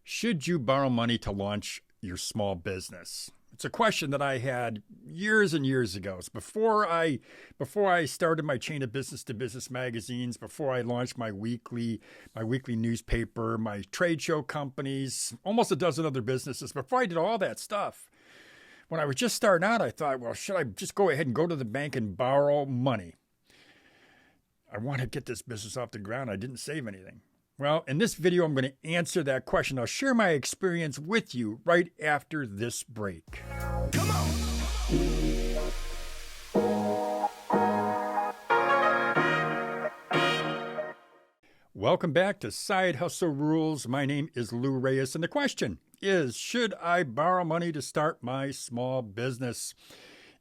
Should you borrow money to launch your small business? It's a question that I had years and years ago. It's before I started my chain of business to business magazines, before I launched my weekly newspaper, my trade show companies, almost a dozen other businesses. Before I did all that stuff, when I was just starting out, I thought, well, should I just go ahead and go to the bank and borrow money? I want to get this business off the ground. I didn't save anything. Well, in this video, I'm going to answer that question. I'll share my experience with you right after this break. Come on! Welcome back to Side Hustle Rules. My name is Lou Reyes, and the question is, should I borrow money to start my small business?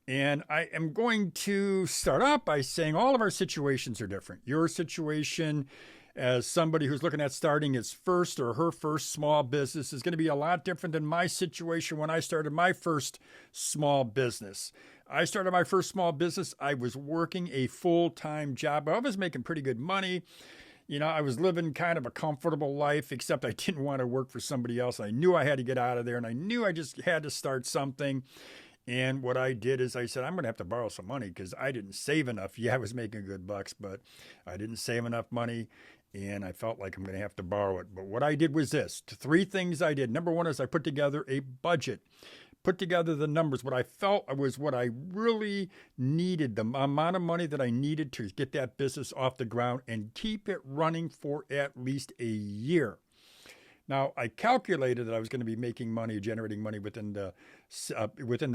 And I am going to start out by saying all of our situations are different. Your situation as somebody who's looking at starting his first or her first small business is going to be a lot different than my situation when I started my first small business. I started my first small business. I was working a full-time job. I was making pretty good money. You know, I was living kind of a comfortable life, except I didn't want to work for somebody else. I knew I had to get out of there, and I knew I just had to start something. And what I did is I said, I'm going to have to borrow some money because I didn't save enough. Yeah, I was making good bucks, but I didn't save enough money. And I felt like I'm going to have to borrow it. But what I did was this. Three things I did. Number one is I put together a budget, put together the numbers, what I felt was what I really needed, the amount of money that I needed to get that business off the ground and keep it running for at least a year. Now, I calculated that I was going to be making money, generating money within the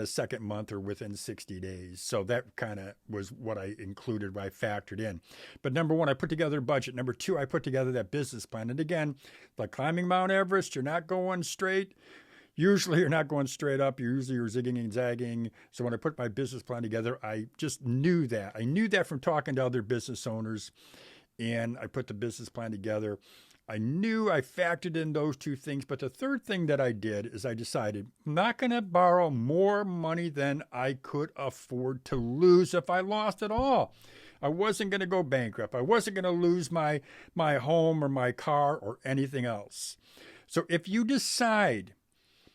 second month or within 60 days. So that kind of was what I included, what I factored in. But number one, I put together a budget. Number two, I put together that business plan. And again, like climbing Mount Everest, you're not going straight. Usually you're not going straight up. Usually you're zigging and zagging. So when I put my business plan together, I just knew that. I knew that from talking to other business owners. And I put the business plan together. I knew I factored in those two things, but the third thing that I did is I decided I'm not going to borrow more money than I could afford to lose if I lost it all. I wasn't going to go bankrupt. I wasn't going to lose my home or my car or anything else. So if you decide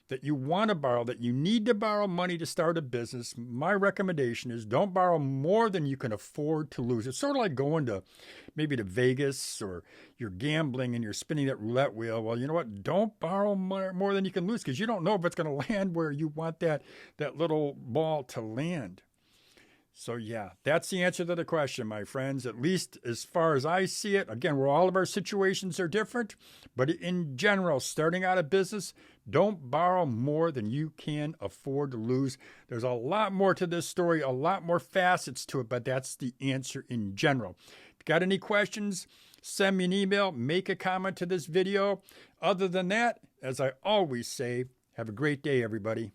that you want to borrow, that you need to borrow money to start a business, my recommendation is don't borrow more than you can afford to lose. It's sort of like going to maybe to Vegas or you're gambling and you're spinning that roulette wheel. Well, you know what? Don't borrow more than you can lose because you don't know if it's going to land where you want that little ball to land. So yeah, that's the answer to the question, my friends, at least as far as I see it. Again, all of our situations are different, but in general, starting out a business, don't borrow more than you can afford to lose. There's a lot more to this story, a lot more facets to it, but that's the answer in general. If you got any questions, send me an email, make a comment to this video. Other than that, as I always say, have a great day, everybody.